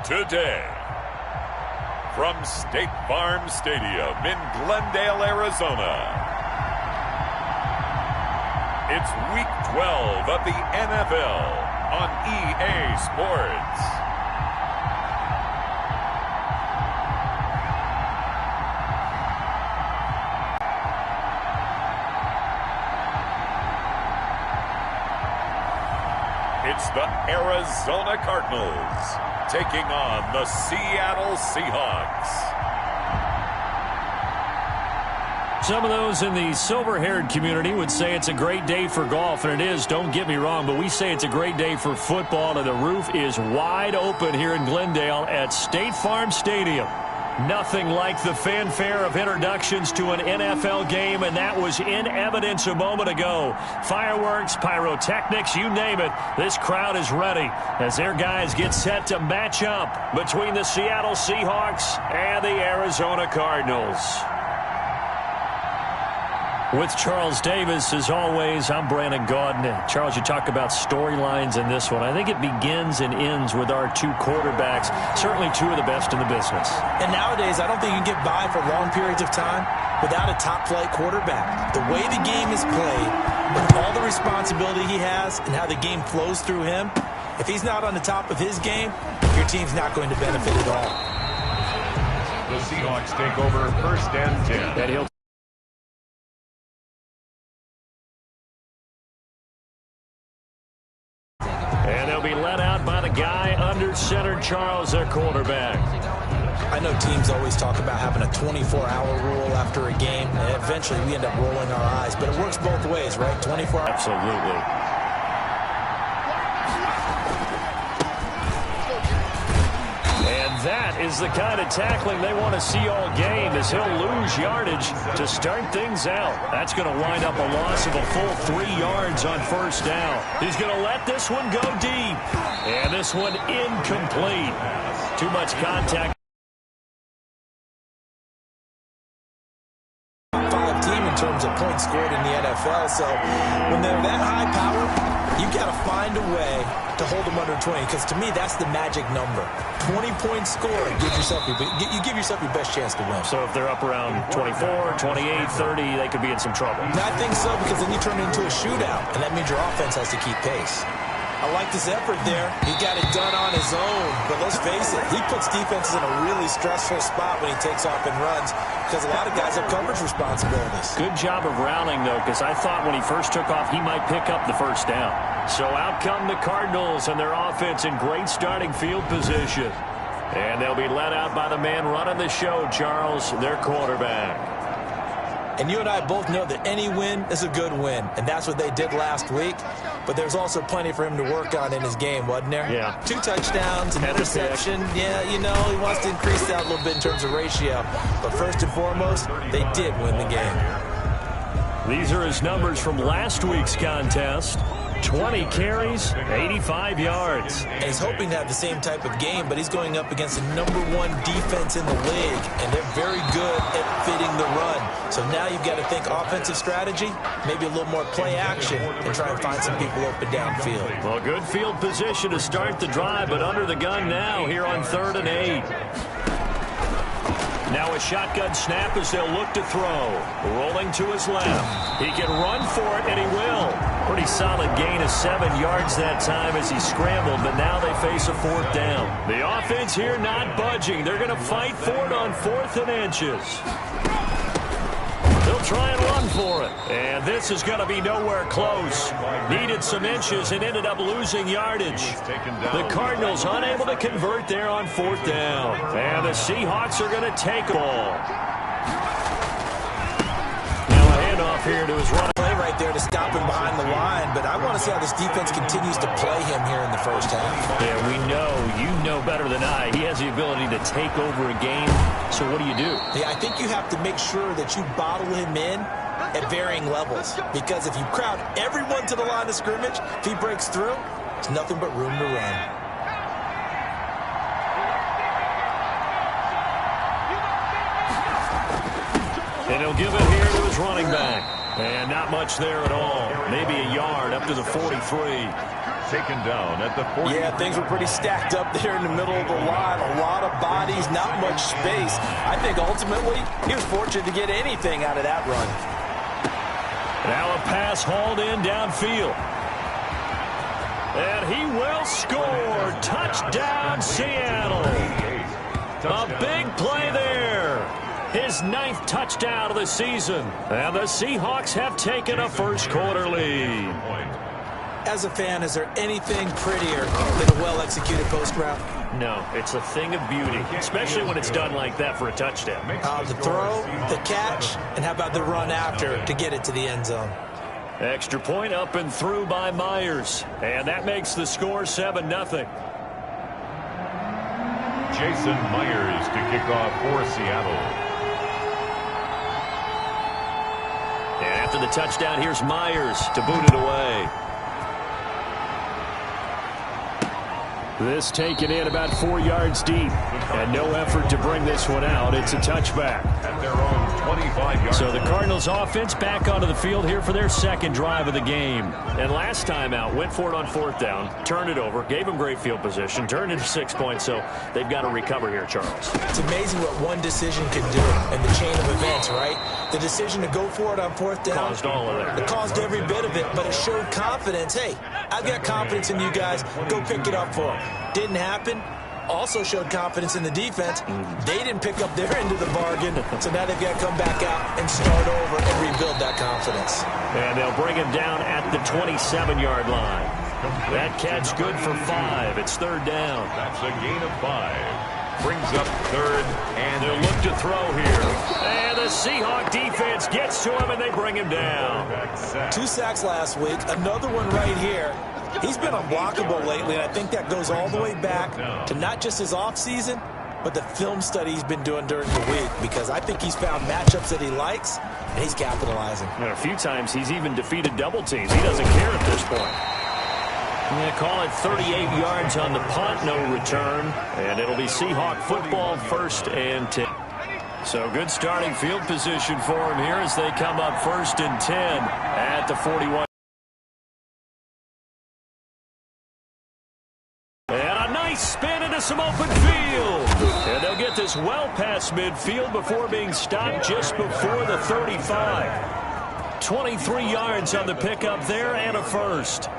today. From State Farm Stadium in Glendale, Arizona, it's Week 12 of the NFL on EA Sports. It's the Arizona Cardinals taking on the Seattle Seahawks. Some of those in the silver-haired community would say it's a great day for golf, and it is, don't get me wrong, but we say it's a great day for football, and the roof is wide open here in Glendale at State Farm Stadium. Nothing like the fanfare of introductions to an NFL game, and that was in evidence a moment ago. Fireworks, pyrotechnics, you name it. This crowd is ready as their guys get set to match up between the Seattle Seahawks and the Arizona Cardinals. With Charles Davis, as always, I'm Brandon Gaudin. Charles, you talk about storylines in this one. I think it begins and ends with our two quarterbacks, certainly two of the best in the business. And nowadays, I don't think you can get by for long periods of time without a top-flight quarterback. The way the game is played, with all the responsibility he has and how the game flows through him, if he's not on the top of his game, your team's not going to benefit at all. The Seahawks take over 1st and 10. And he'll And they'll be let out by the guy under center, Charles, their quarterback. I know teams always talk about having a 24-hour rule after a game, and eventually we end up rolling our eyes. But it works both ways, right? 24 hours. Absolutely. And that is the kind of tackling they want to see all game, as he'll lose yardage to start things out. That's going to wind up a loss of a full 3 yards on 1st down. He's going to let this one go deep. And this one incomplete. Too much contact. Team in terms of points scored in the NFL, so when they're that high power, you got to find a way to hold them under 20, because to me that's the magic number. 20 points scored, you give yourself your best chance to win. So if they're up around 24, 28, 30, they could be in some trouble. And I think so, because then you turn it into a shootout, and that means your offense has to keep pace. I like this effort there. He got it done on his own. But let's face it, he puts defenses in a really stressful spot when he takes off and runs, because a lot of guys have coverage responsibilities. Good job of rounding, though, because I thought when he first took off, he might pick up the 1st down. So out come the Cardinals and their offense in great starting field position. And they'll be let out by the man running the show, Charles, their quarterback. And you and I both know that any win is a good win, and that's what they did last week. But there's also plenty for him to work on in his game, wasn't there? Yeah. 2 touchdowns, an interception. Yeah, you know, he wants to increase that a little bit in terms of ratio. But first and foremost, they did win the game. These are his numbers from last week's contest. 20 carries, 85 yards. And he's hoping to have the same type of game, but he's going up against the #1 defense in the league, and they're very good at fitting the run. So now you've got to think offensive strategy, maybe a little more play action, and try and find some people open downfield. Well, good field position to start the drive, but under the gun now here on 3rd and 8. Now a shotgun snap as they'll look to throw. Rolling to his left. He can run for it, and he will. Pretty solid gain of 7 yards that time as he scrambled, but now they face a 4th down. The offense here not budging. They're going to fight for it on 4th and inches. They'll try and run for it. And this is going to be nowhere close. Needed some inches and ended up losing yardage. The Cardinals unable to convert there on 4th down. And the Seahawks are going to take a ball. Now a handoff here to his right. Play right there to stop him behind the line, but I want to see how this defense continues to play him here in the 1st half. Yeah, we know, you know better than I, he has the ability to take over a game. So what do you do? Yeah, I think you have to make sure that you bottle him in at varying levels, because if you crowd everyone to the line of scrimmage, if he breaks through, there's nothing but room to run. And he'll give it here to his running back. And not much there at all. Maybe a yard up to the 43. taken down at the 40. Yeah, things were pretty stacked up there in the middle of the line. A lot of bodies, not much space. I think ultimately he was fortunate to get anything out of that run. Now a pass hauled in downfield. And he will score. Touchdown, Seattle. A big play there. His 9th touchdown of the season. And the Seahawks have taken a first-quarter lead. As a fan, is there anything prettier than a well-executed post route? No, it's a thing of beauty, especially when it's done like that for a touchdown. The throw, the catch, and how about the run after to get it to the end zone? Extra point up and through by Myers. And that makes the score 7-0. Jason Myers to kick off for Seattle. And after the touchdown, here's Myers to boot it away. This taken in about 4 yards deep. And no effort to bring this one out. It's a touchback. At their own 25-yard. So the Cardinals offense back onto the field here for their second drive of the game. And last time out, went for it on 4th down, turned it over, gave them great field position, turned into 6 points, so they've got to recover here, Charles. It's amazing what one decision can do in the chain of events, right? The decision to go for it on 4th down. Caused all of that. It caused every bit of it, but it showed confidence. Hey, I've got confidence in you guys. Go pick it up for them. Didn't happen. Also showed confidence in the defense. They didn't pick up their end of the bargain, so now they've got to come back out and start over and rebuild that confidence. And they'll bring him down at the 27-yard line. That catch good for 5. It's 3rd down. That's a gain of 5. Brings up 3rd, and they'll look to throw here. And the Seahawk defense gets to him, and they bring him down. 2 sacks last week, another one right here. He's been unblockable lately, and I think that goes all the way back to not just his offseason, but the film study he's been doing during the week, because I think he's found matchups that he likes, and he's capitalizing. And a few times he's even defeated double teams. He doesn't care at this point. I'm going to call it 38 yards on the punt, no return, and it'll be Seahawk football 1st and 10. So good starting field position for him here as they come up 1st and 10 at the 41. Spin into some open field. And they'll get this well past midfield before being stopped just before the 35. 23 yards on the pickup there and a first.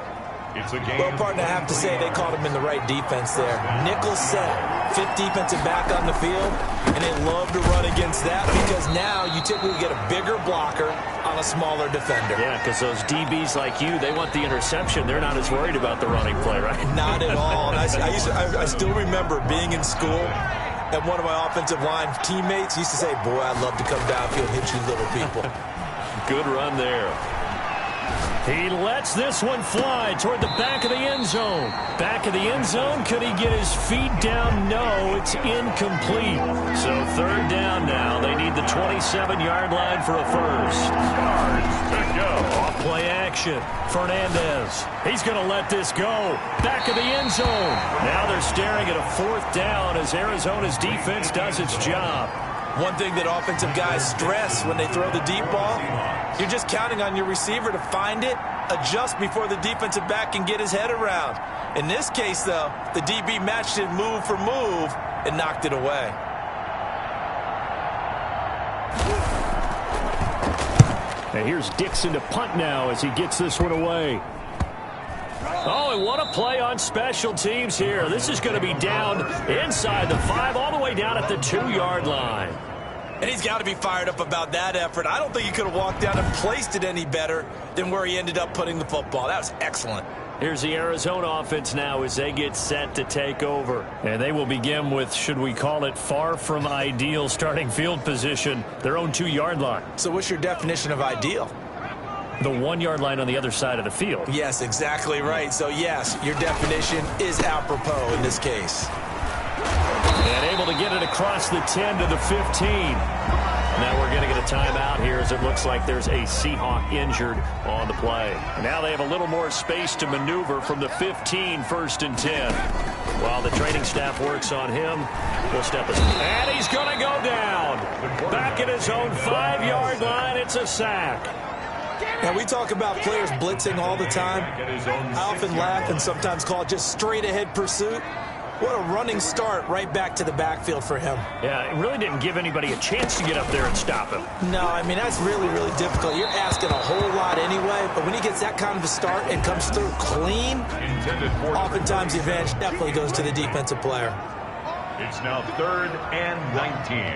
It's a game. Well, partner, I have to say they caught him in the right defense there. Nickel set, 5th defensive back on the field, and they love to run against that because now you typically get a bigger blocker on a smaller defender. Yeah, because those DBs like you, they want the interception. They're not as worried about the running play, right? Not at all. And I still remember being in school, and one of my offensive line teammates used to say, boy, I'd love to come downfield and hit you little people. Good run there. He lets this one fly toward the back of the end zone. Back of the end zone. Could he get his feet down? No, it's incomplete. So 3rd down now. They need the 27-yard line for a first. Yards to go. Off play action. Fernandez. He's going to let this go. Back of the end zone. Now they're staring at a 4th down as Arizona's defense does its job. One thing that offensive guys stress when they throw the deep ball, you're just counting on your receiver to find it, adjust before the defensive back can get his head around. In this case, though, the DB matched it move for move and knocked it away. And here's Dixon to punt now as he gets this one away. Oh, and what a play on special teams here. This is going to be down inside the 5, all the way down at the 2-yard line. And he's got to be fired up about that effort. I don't think he could have walked down and placed it any better than where he ended up putting the football. That was excellent. Here's the Arizona offense now as they get set to take over. And they will begin with, should we call it, far from ideal starting field position, their own 2-yard line. So what's your definition of ideal? The 1-yard line on the other side of the field. Yes, exactly right. So, yes, your definition is apropos in this case. And able to get it across the 10 to the 15. Now we're going to get a timeout here as it looks like there's a Seahawk injured on the play. Now they have a little more space to maneuver from the 15, 1st and 10. While the training staff works on him, we'll step aside. And he's going to go down. Back at his own 5-yard line, it's a sack. Now, we talk about players blitzing all the time. I often laugh and sometimes call it just straight-ahead pursuit. What a running start right back to the backfield for him. Yeah, it really didn't give anybody a chance to get up there and stop him. No, I mean, that's really, really difficult. You're asking a whole lot anyway, but when he gets that kind of a start and comes through clean, oftentimes the advantage definitely goes to the defensive player. It's now 3rd and 19.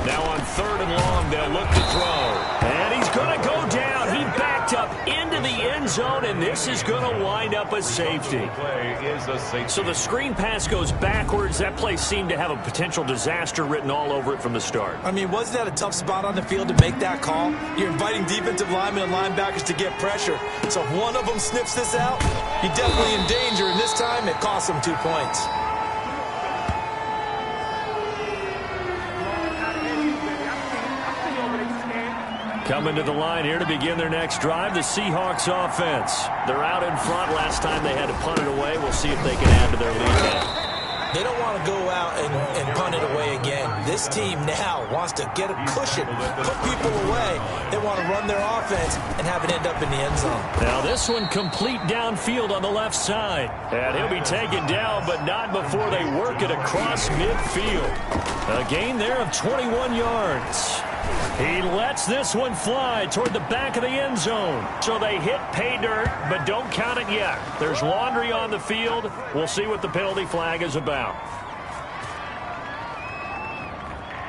Now on 3rd and long, they'll look to throw. And he's going to go down. He backed up into the end zone, and this is going to wind up a safety. So the screen pass goes backwards. That play seemed to have a potential disaster written all over it from the start. I mean, wasn't that a tough spot on the field to make that call? You're inviting defensive linemen and linebackers to get pressure. So if one of them sniffs this out, you're definitely in danger, and this time it costs them 2 points. Coming to the line here to begin their next drive, the Seahawks offense. They're out in front. Last time they had to punt it away. We'll see if they can add to their lead now. They don't want to go out and punt it away again. This team now wants to get a cushion, put people away. They want to run their offense and have it end up in the end zone. Now this one complete downfield on the left side. And he'll be taken down, but not before they work it across midfield. A gain there of 21 yards. He lets this one fly toward the back of the end zone. So they hit pay dirt, but don't count it yet. There's laundry on the field. We'll see what the penalty flag is about.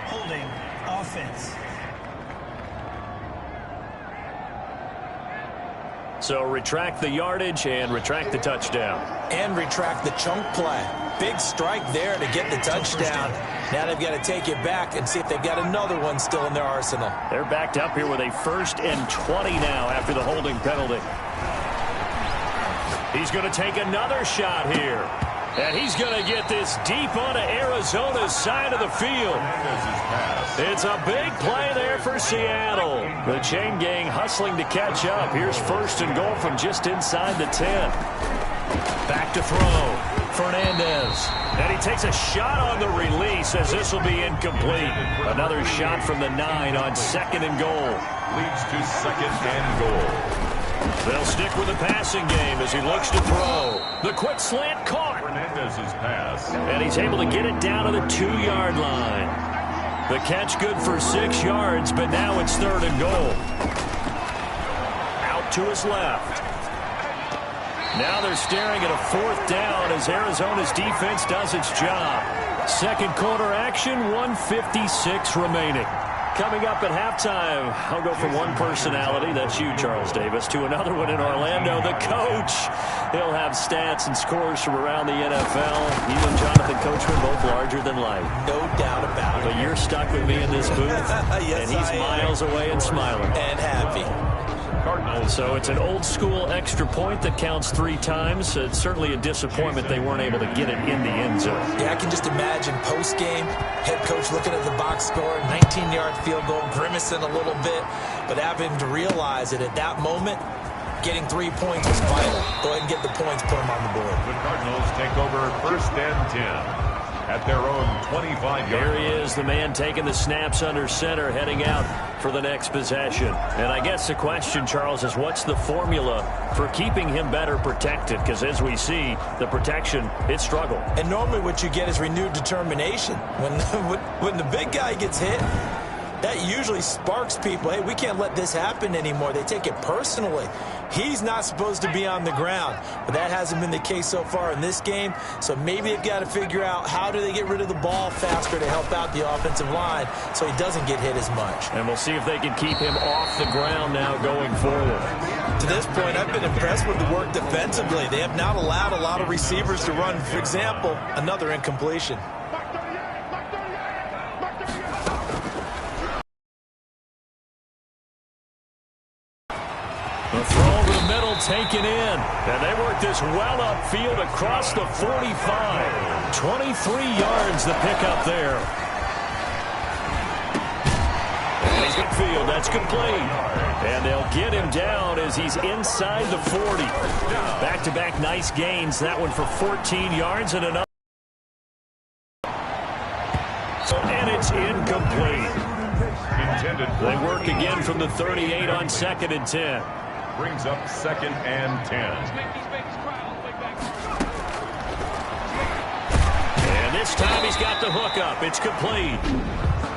Holding offense. So retract the yardage and retract the touchdown. And retract the chunk play. Big strike there to get the touchdown. Now they've got to take it back and see if they've got another one still in their arsenal. They're backed up here with a 1st and 20 now after the holding penalty. He's going to take another shot here. And he's going to get this deep onto Arizona's side of the field. It's a big play there for Seattle. The chain gang hustling to catch up. Here's 1st and goal from just inside the 10. Back to throw. Fernandez. And he takes a shot on the release as this will be incomplete. Another shot from the 9 on 2nd and goal. Leads to 2nd and goal. They'll stick with the passing game as he looks to throw. The quick slant caught. Fernandez's pass. And he's able to get it down to the 2-yard line. The catch good for 6 yards, but now it's 3rd and goal. Out to his left. Now they're staring at a 4th down as Arizona's defense does its job. 2nd quarter action, 1:56 remaining. Coming up at halftime, I'll go from one personality, that's you, Charles Davis, to another one in Orlando, the coach. He'll have stats and scores from around the NFL. You and Jonathan Coachman both larger than life. No doubt about it. But you're stuck with me in this booth, yes, and he's miles away and smiling. And happy. Cardinals. So it's an old-school extra point that counts 3 times. It's certainly a disappointment they weren't able to get it in the end zone. Yeah, I can just imagine post-game, head coach looking at the box score, 19-yard field goal, grimacing a little bit, but having to realize that at that moment, getting 3 points was vital. Go ahead and get the points, put them on the board. The Cardinals take over 1st and 10. At their own 25-yard Here line. he is, the man taking the snaps under center, heading out for the next possession. And I guess the question, Charles, is what's the formula for keeping him better protected? Because as we see, the protection, it struggled. And normally what you get is renewed determination. When the big guy gets hit, that usually sparks people. Hey, we can't let this happen anymore. They take it personally. He's not supposed to be on the ground, but that hasn't been the case so far in this game. So maybe they've got to figure out how do they get rid of the ball faster to help out the offensive line so he doesn't get hit as much. And we'll see if they can keep him off the ground now going forward. To this point, I've been impressed with the work defensively. They have not allowed a lot of receivers to run. For example, another incompletion. The throw over the middle taken in. And they work this well upfield across the 45. 23 yards the pickup there. And he's midfield. That's complete. And they'll get him down as he's inside the 40. Back-to-back nice gains. That one for 14 yards and another. And it's incomplete. intended. They work again from the 38 on 2nd and 10. Brings up 2nd and 10. And this time he's got the hook up. It's complete.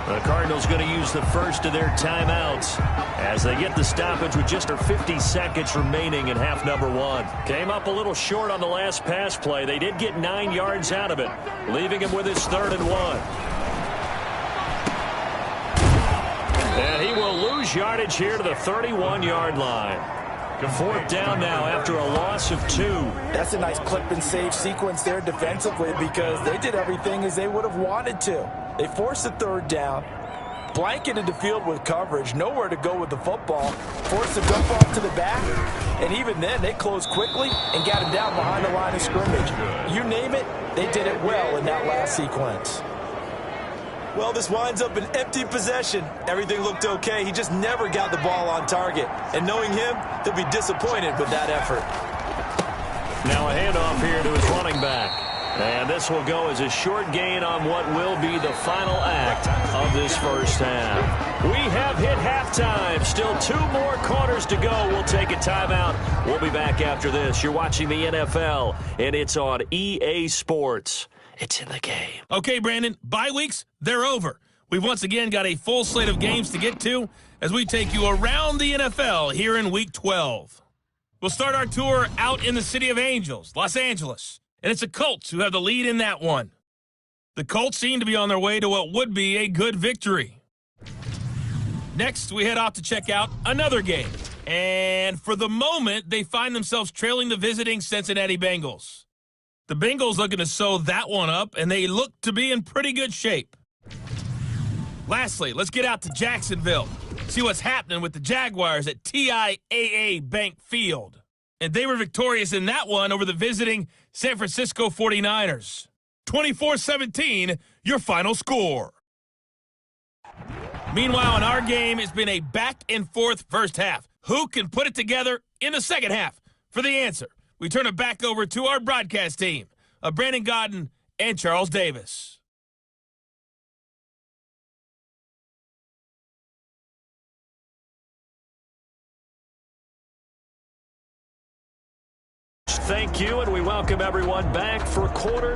The Cardinals going to use the first of their timeouts as they get the stoppage with just 50 seconds remaining in half number 1. Came up a little short on the last pass play. They did get 9 yards out of it, leaving him with his 3rd and 1. And he will lose yardage here to the 31-yard line. 4th down now after a loss of 2. That's a nice clip and save sequence there defensively because they did everything as they would have wanted to. They forced the 3rd down, blanketed the field with coverage, nowhere to go with the football, forced the dump off to the back, and even then they closed quickly and got him down behind the line of scrimmage. You name it, they did it well in that last sequence. Well, this winds up an empty possession. Everything looked okay. He just never got the ball on target. And knowing him, he'll be disappointed with that effort. Now a handoff here to his running back. And this will go as a short gain on what will be the final act of this first half. We have hit halftime. Still 2 more quarters to go. We'll take a timeout. We'll be back after this. You're watching the NFL, and it's on EA Sports. It's in the game. Okay, Brandon, bye weeks, they're over. We've once again got a full slate of games to get to as we take you around the NFL here in Week 12. We'll start our tour out in the City of Angels, Los Angeles, and it's the Colts who have the lead in that one. The Colts seem to be on their way to what would be a good victory. Next, we head off to check out another game, and for the moment, they find themselves trailing the visiting Cincinnati Bengals. The Bengals looking to sew that one up, and they look to be in pretty good shape. Lastly, let's get out to Jacksonville, see what's happening with the Jaguars at TIAA Bank Field. And they were victorious in that one over the visiting San Francisco 49ers. 24-17, your final score. Meanwhile, in our game, it's been a back-and-forth first half. Who can put it together in the second half? For the answer, we turn it back over to our broadcast team of Brandon Godden and Charles Davis. Thank you, and we welcome everyone back for quarter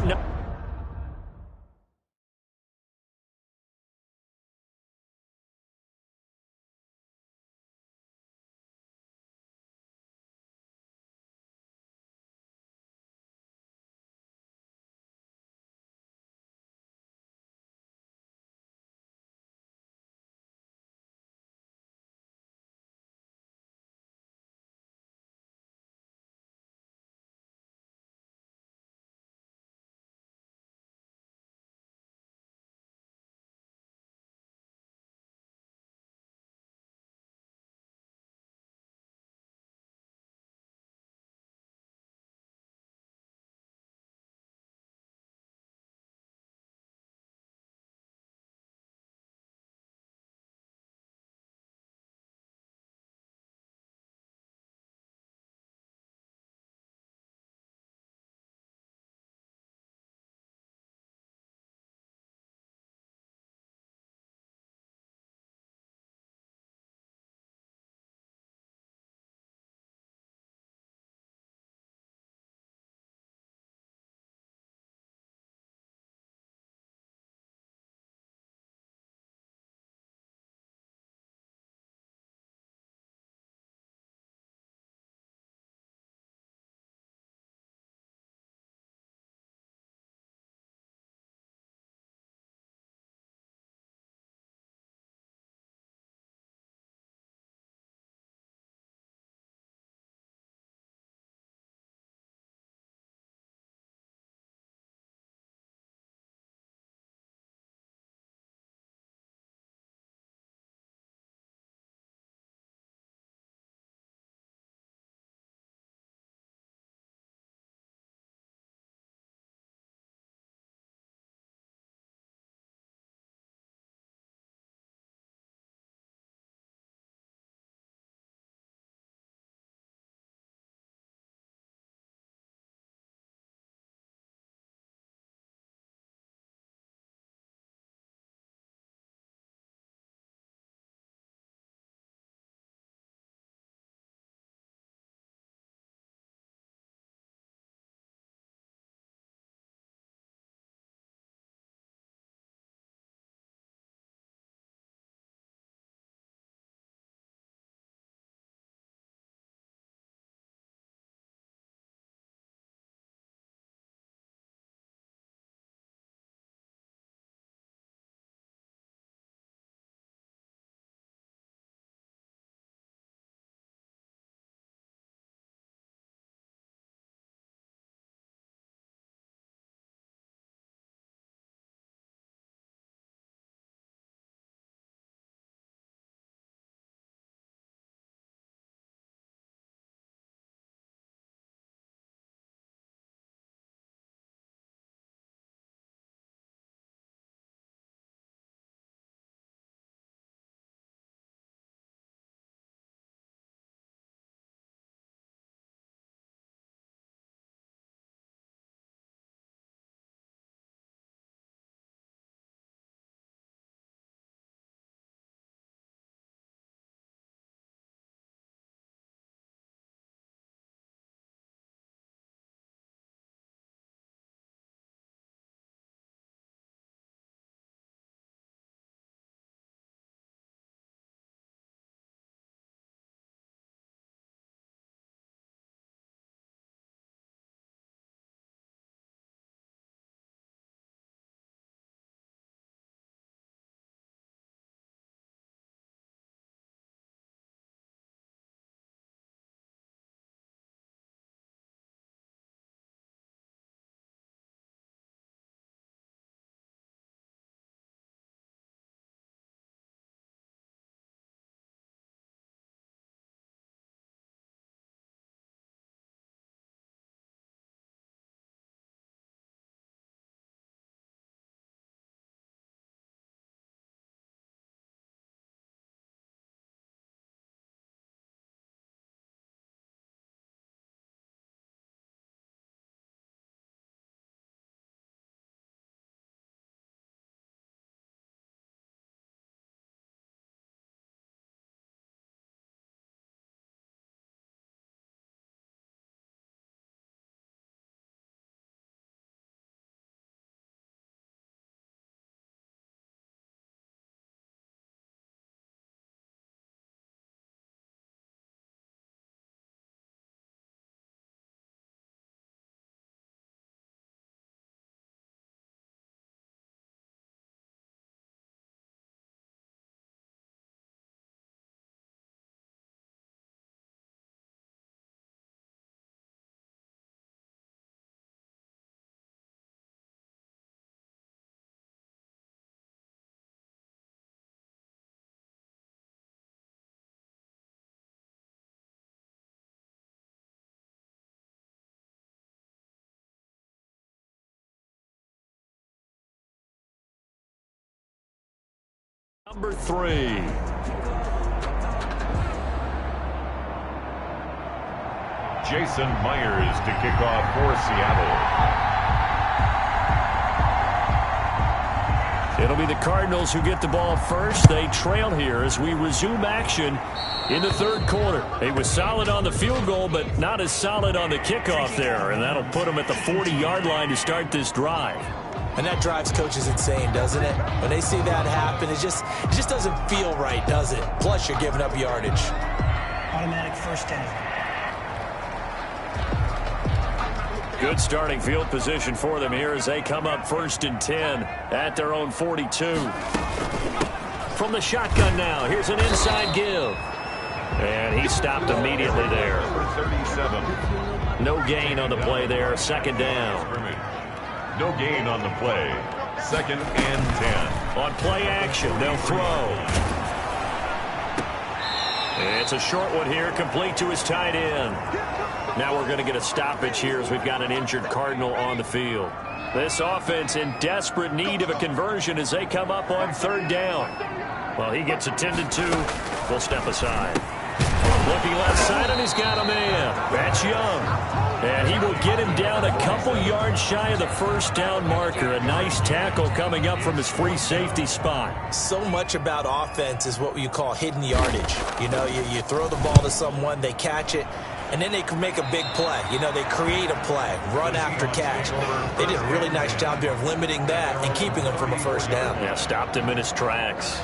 Number 3. Jason Myers to kick off for Seattle. It'll be the Cardinals who get the ball first. They trail here as we resume action in the third quarter. He was solid on the field goal, but not as solid on the kickoff there, and that'll put him at the 40-yard line to start this drive. And that drives coaches insane, doesn't it? When they see that happen, it just doesn't feel right, does it? Plus, you're giving up yardage. Automatic first down. Good starting field position for them here as they come up 1st and 10 at their own 42. From the shotgun now, here's an inside give. And he stopped immediately there. No gain on the play there, 2nd down. No gain on the play. 2nd and 10. On play action, they'll throw. It's a short one here, complete to his tight end. Now we're going to get a stoppage here as we've got an injured Cardinal on the field. This offense in desperate need of a conversion as they come up on 3rd down. Well, he gets attended to. We'll step aside. Looking left side, and he's got a man. That's Young. And he will get him down a couple yards shy of the 1st down marker. A nice tackle coming up from his free safety spot. So much about offense is what you call hidden yardage. You know, you throw the ball to someone, they catch it, and then they can make a big play. You know, they create a play, run after catch. They did a really nice job there of limiting that and keeping him from a 1st down. Yeah, stopped him in his tracks.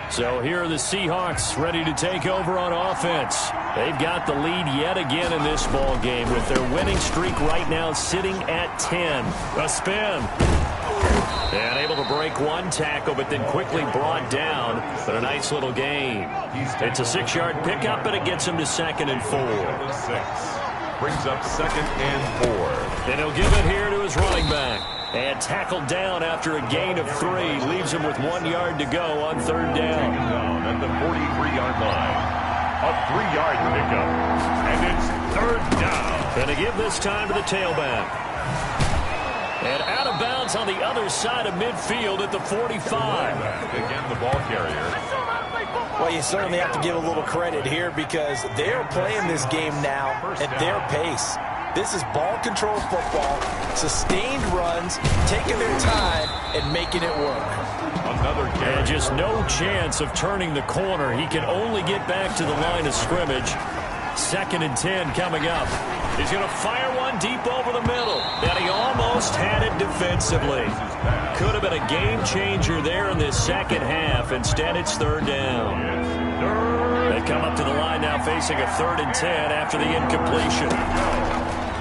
So here are the Seahawks ready to take over on offense. They've got the lead yet again in this ball game with their winning streak right now sitting at 10. A spin. And able to break one tackle, but then quickly brought down. But a nice little gain. It's a 6-yard pickup, and it gets him to 2nd and 4. Brings up 2nd and 4. And he'll give it here to his running back. And tackled down after a gain of 3. Leaves him with 1 yard to go on 3rd down. Taken down at the 43-yard line. A 3-yard pickup. And it's 3rd down. And to give this time to the tailback. And out of bounds on the other side of midfield at the 45. Again, the ball carrier. Well, you certainly have to give a little credit here because they're playing this game now at their pace. This is ball control football, sustained runs, taking their time, and making it work. Another carry. And just no chance of turning the corner. He can only get back to the line of scrimmage. 2nd and 10 coming up. He's going to fire one deep over the middle. And he almost had it defensively. Could have been a game changer there in this 2nd half. Instead, it's 3rd down. They come up to the line now facing a 3rd and 10 after the incompletion.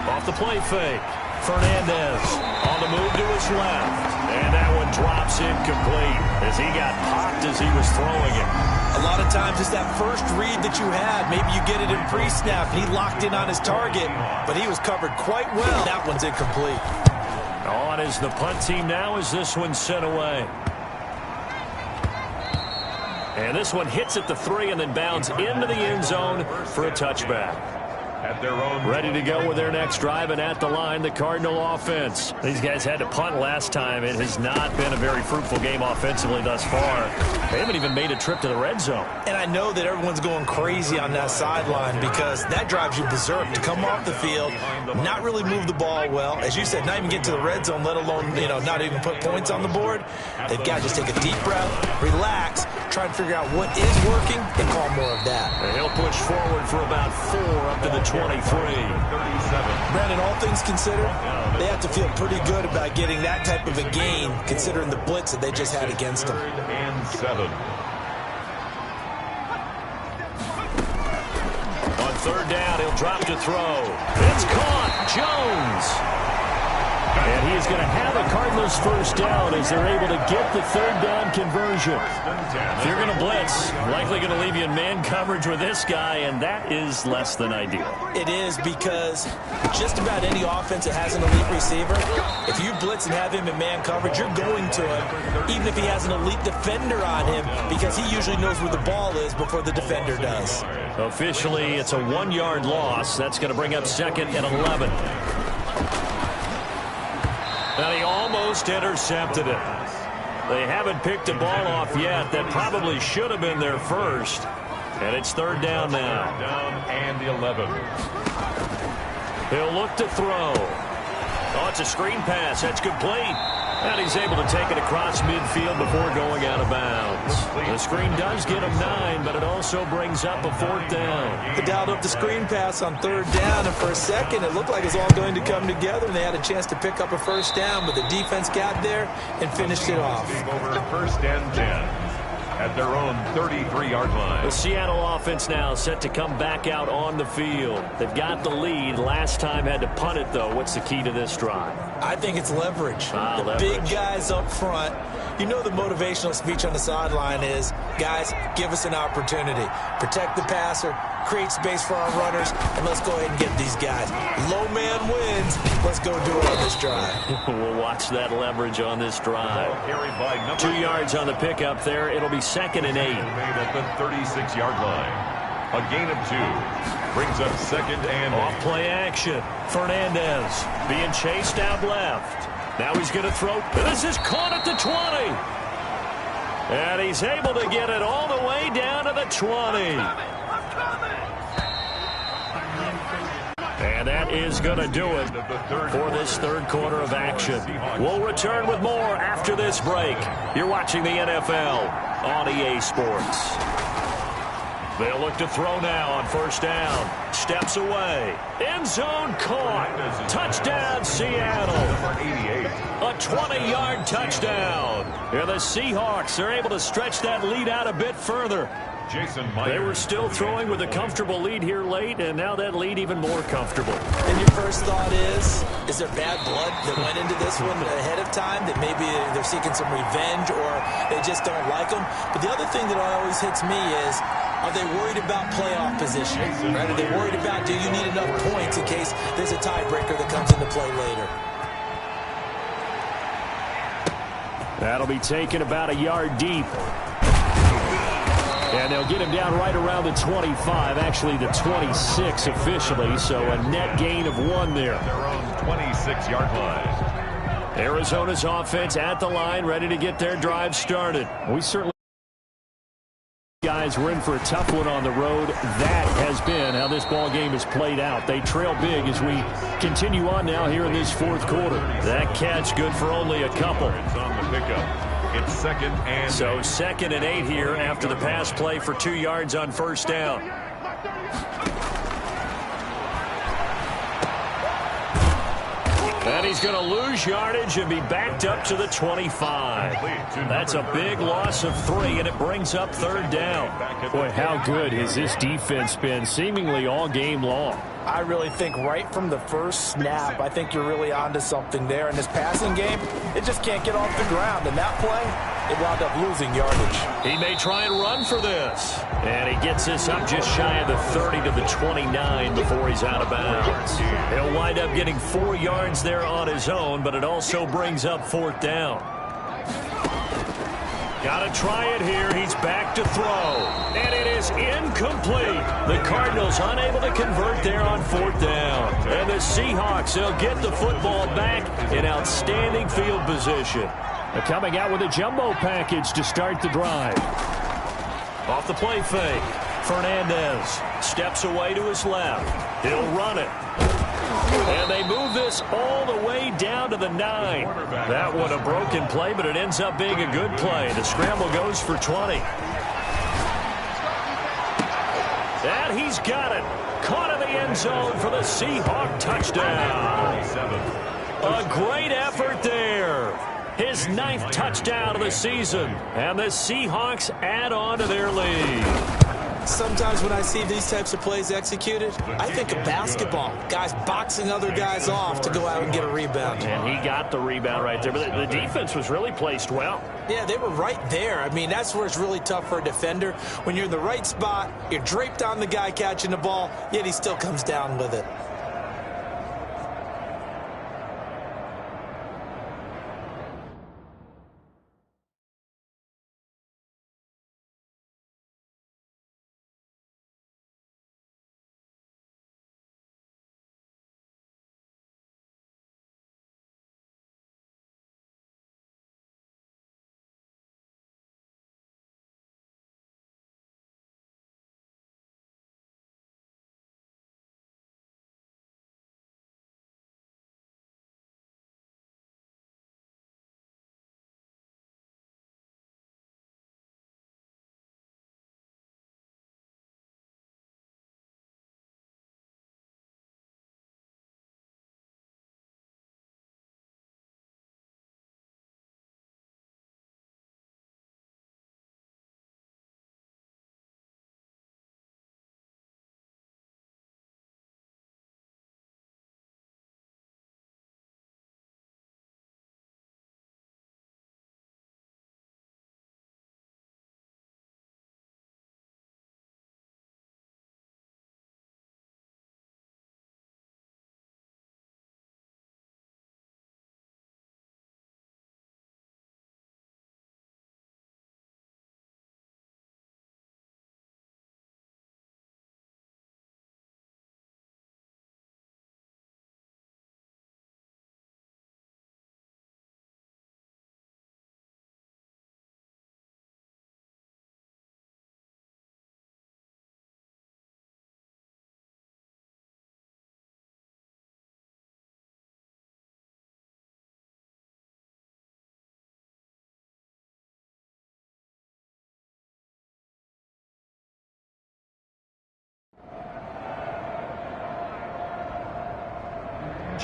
Off the play fake. Fernandez on the move to his left. And that one drops incomplete as he got popped as he was throwing it. A lot of times it's that first read that you had. Maybe you get it in pre-snap. He locked in on his target, but he was covered quite well. That one's incomplete. On is the punt team now as this one's sent away. And this one hits at the 3 and then bounds into the end zone for a touchback. At their own ready to go with their next drive, and at the line, the Cardinal offense. These guys had to punt last time. It has not been a very fruitful game offensively thus far. They haven't even made a trip to the red zone. And I know that everyone's going crazy on that sideline because that drives you berserk to come off the field, not really move the ball well. As you said, not even get to the red zone, let alone, not even put points on the board. They've got to just take a deep breath, relax, try and figure out what is working, and call more of that. And he'll push forward for about 4 up to the 23. Brandon, all things considered, they have to feel pretty good about getting that type of a gain, considering the blitz that they just had against them. 3rd and 7. On 3rd down, he'll drop to throw. It's caught. Jones. And he is going to have a Cardinals 1st down as they're able to get the 3rd down conversion. If you're going to blitz, likely going to leave you in man coverage with this guy, and that is less than ideal. It is because just about any offense that has an elite receiver, if you blitz and have him in man coverage, you're going to him, even if he has an elite defender on him, because he usually knows where the ball is before the defender does. Officially, it's a 1-yard loss. That's going to bring up 2nd and 11. And he almost intercepted it. They haven't picked a ball off yet. That probably should have been their first. And it's third down now. Down and 11. He'll look to throw. Oh, it's a screen pass. That's complete. And he's able to take it across midfield before going out of bounds. The screen does get him 9, but it also brings up a fourth down. They dialed up the screen pass on third down, and for a second it looked like it was all going to come together, and they had a chance to pick up a first down, but the defense got there and finished it off. Over first and 10. At their own 33-yard line. The Seattle offense now set to come back out on the field. They've got the lead. Last time had to punt it, though. What's the key to this drive? I think it's leverage. The leverage. Big guys up front. You know the motivational speech on the sideline is, guys, give us an opportunity. Protect the passer, create space for our runners, and let's go ahead and get these guys. Low man wins. Let's go do it on this drive. We'll watch that leverage on this drive. 2 yards on the pickup there. It'll be second and 8. Made at the 36-yard line. A gain of 2. Brings up second and 8. Off play action. Fernandez being chased out left. Now he's going to throw. This is caught at the 20. And he's able to get it all the way down to the 20. And that is going to do it for this third quarter of action. We'll return with more after this break. You're watching the NFL on EA Sports. They'll look to throw now on first down. Steps away. End zone caught. Touchdown, Seattle. A 20-yard touchdown. And the Seahawks are able to stretch that lead out a bit further. They were still throwing with a comfortable lead here late, and now that lead even more comfortable. And your first thought is there bad blood that went into this one ahead of time, that maybe they're seeking some revenge or they just don't like them? But the other thing that always hits me is, are they worried about playoff position? Right? Are they worried about, do you need enough points in case there's a tiebreaker that comes into play later? That'll be taken about a yard deep. And they'll get him down right around the 25, actually the 26 officially, so a net gain of 1 there. Their own 26-yard line. Arizona's offense at the line, ready to get their drive started. We certainly, guys, we're in for a tough one on the road. That has been how this ball game has played out. They trail big as we continue on now here in this fourth quarter. That catch good for only a couple. It's on the pickup. It's second and 8. So second and 8 here after the pass play for 2 yards on first down. And he's going to lose yardage and be backed up to the 25. That's a big loss of 3, and it brings up third down. Boy, how good has this defense been seemingly all game long? I really think right from the first snap, I think you're really onto something there. In this passing game, it just can't get off the ground. And that play, it wound up losing yardage. He may try and run for this. And he gets this up just shy of the 30 to the 29 before he's out of bounds. He'll wind up getting 4 yards there on his own, but it also brings up fourth down. Got to try it here. He's back to throw. And it is incomplete. The Cardinals unable to convert there on fourth down. And the Seahawks, they'll get the football back in outstanding field position. They're coming out with a jumbo package to start the drive. Off the play fake. Fernandez steps away to his left. He'll run it. And they move this all the way down to the 9. That one a broken play, but it ends up being a good play. The scramble goes for 20. And he's got it. Caught in the end zone for the Seahawk touchdown. A great effort there. His 9th touchdown of the season. And the Seahawks add on to their lead. Sometimes when I see these types of plays executed, I think of basketball. Guys boxing other guys off to go out and get a rebound. And he got the rebound right there. But the defense was really placed well. Yeah, they were right there. I mean, that's where it's really tough for a defender. When you're in the right spot, you're draped on the guy catching the ball, yet he still comes down with it.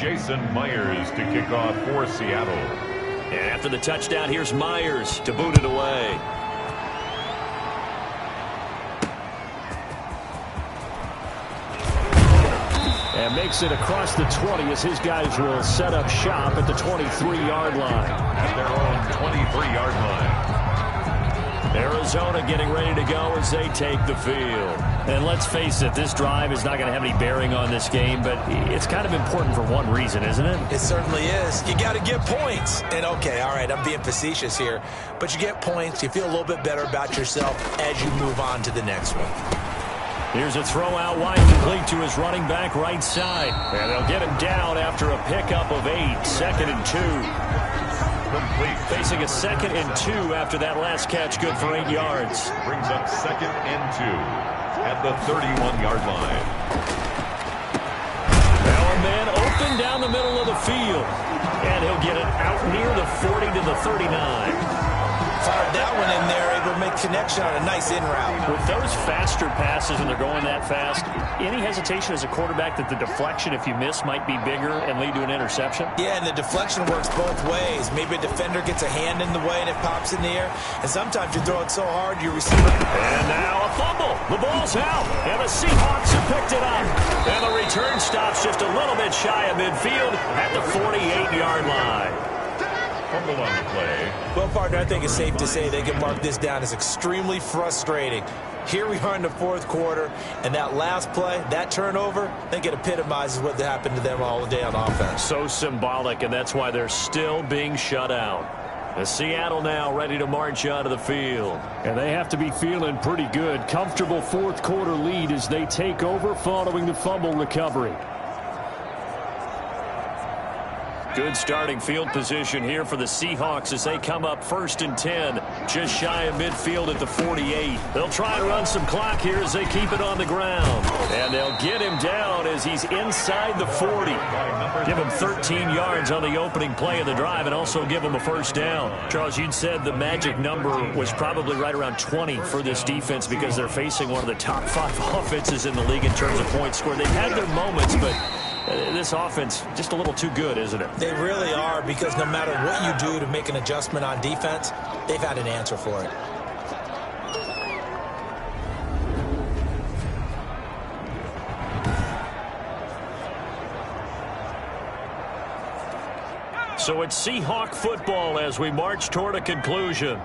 Jason Myers to kick off for Seattle. And after the touchdown, here's Myers to boot it away. And makes it across the 20 as his guys will set up shop at the 23-yard line. At their own 23-yard line. Arizona getting ready to go as they take the field. And let's face it, this drive is not going to have any bearing on this game, but it's kind of important for one reason, isn't it? It certainly is. You got to get points. And, okay, all right, I'm being facetious here, but you get points, you feel a little bit better about yourself as you move on to the next one. Here's a throw out wide, complete to his running back right side. And they'll get him down after a pickup of 8, 2nd and 2. Complete. Facing a 2nd and 2 after that last catch, good for 8 yards. Brings up 2nd and 2 at the 31-yard line. Now a man open down the middle of the field. And he'll get it out near the 40 to the 39. Fired that one in there, able to make connection on a nice in route. With those faster passes and they're going that fast, any hesitation as a quarterback that the deflection, if you miss, might be bigger and lead to an interception? Yeah, and the deflection works both ways. Maybe a defender gets a hand in the way and it pops in the air. And sometimes you throw it so hard, your receiver... And now a fumble. The ball's out. And the Seahawks have picked it up. And the return stops just a little bit shy of midfield at the 48-yard line. Fumble on the play. Well, partner, I think it's safe to say they can mark this down as extremely frustrating. Here we are in the 4th quarter, and that last play, that turnover, I think it epitomizes what happened to them all day on offense. So symbolic, and that's why they're still being shut out. The Seattle now ready to march out of the field. And they have to be feeling pretty good. Comfortable 4th quarter lead as they take over following the fumble recovery. Good starting field position here for the Seahawks as they come up 1st and 10, just shy of midfield at the 48. They'll try and run some clock here as they keep it on the ground. And they'll get him down as he's inside the 40. Give him 13 yards on the opening play of the drive and also give him a first down. Charles, you'd said the magic number was probably right around 20 for this defense because they're facing one of the top 5 offenses in the league in terms of points scored. They've had their moments, but this offense just a little too good, isn't it? They really are, because no matter what you do to make an adjustment on defense, they've had an answer for it. So it's Seahawk football as we march toward a conclusion.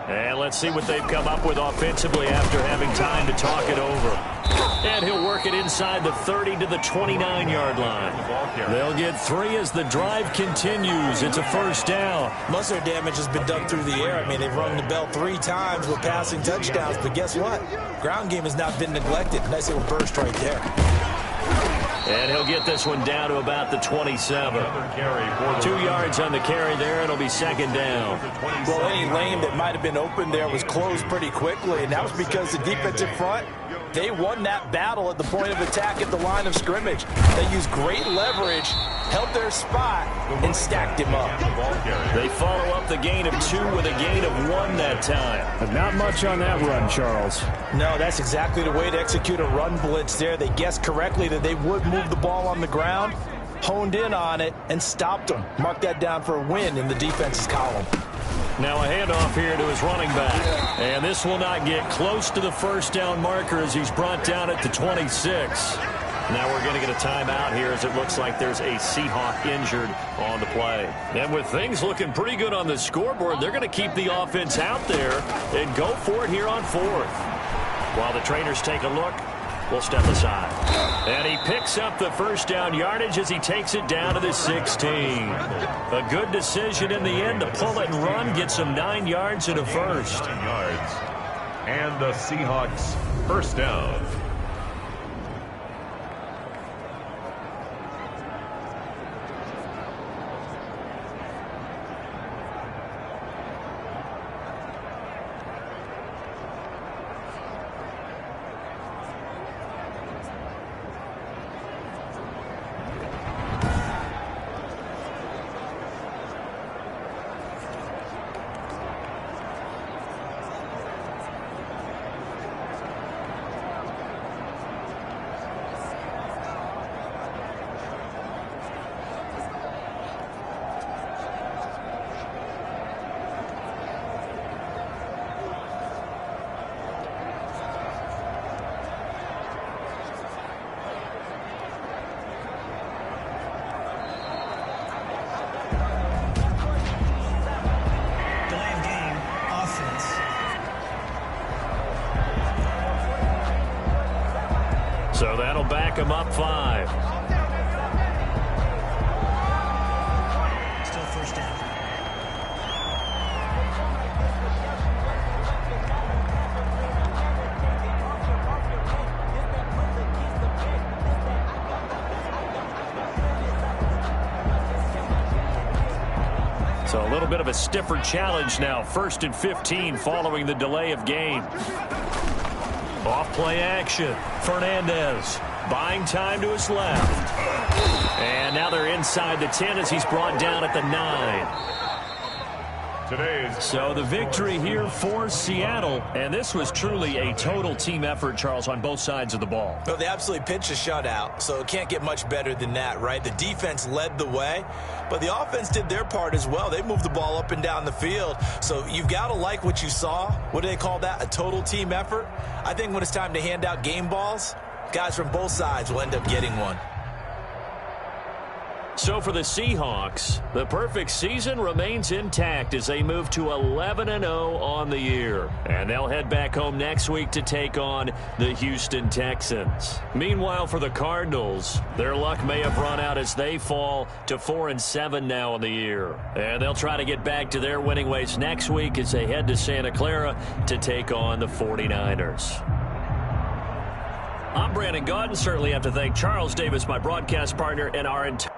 And let's see what they've come up with offensively after having time to talk it over. And he'll work it inside the 30 to the 29-yard line. They'll get 3 as the drive continues. It's a first down. Most of their damage has been done through the air. I mean, they've rung the bell 3 times with passing touchdowns. But guess what? Ground game has not been neglected. Nice little burst right there. And he'll get this one down to about the 27. 2 yards on the carry there. It'll be 2nd down. Well, any lane that might have been open there was closed pretty quickly, and that was because the defensive front, they won that battle at the point of attack at the line of scrimmage. They used great leverage, held their spot, and stacked him up. They follow up the gain of 2 with a gain of 1 that time. But not much on that run, Charles. No, that's exactly the way to execute a run blitz there. They guessed correctly that they would move the ball on the ground, honed in on it, and stopped them. Mark that down for a win in the defense's column. Now a handoff here to his running back. And this will not get close to the first down marker as he's brought down at the 26. Now we're going to get a timeout here as it looks like there's a Seahawk injured on the play. And with things looking pretty good on the scoreboard, they're going to keep the offense out there and go for it here on 4th. While the trainers take a look, we'll step aside. And he picks up the first down yardage as he takes it down to the 16. A good decision in the end to pull it and run, gets him 9 yards and a first. 9 yards. And the Seahawks first down. them up 5. Still first down. So a little bit of a stiffer challenge now. 1st and 15 following the delay of game. Off play action. Fernandez buying time to his left. And now they're inside the 10 as he's brought down at the 9. So the victory here for Seattle, and this was truly a total team effort, Charles, on both sides of the ball. Well, they absolutely pitched a shutout, so it can't get much better than that, right? The defense led the way, but the offense did their part as well. They moved the ball up and down the field, so you've got to like what you saw. What do they call that? A total team effort? I think when it's time to hand out game balls, guys from both sides will end up getting one. So for the Seahawks, the perfect season remains intact as they move to 11-0 on the year. And they'll head back home next week to take on the Houston Texans. Meanwhile, for the Cardinals, their luck may have run out as they fall to 4-7 now on the year. And they'll try to get back to their winning ways next week as they head to Santa Clara to take on the 49ers. I'm Brandon Gaudin. Certainly have to thank Charles Davis, my broadcast partner, and our entire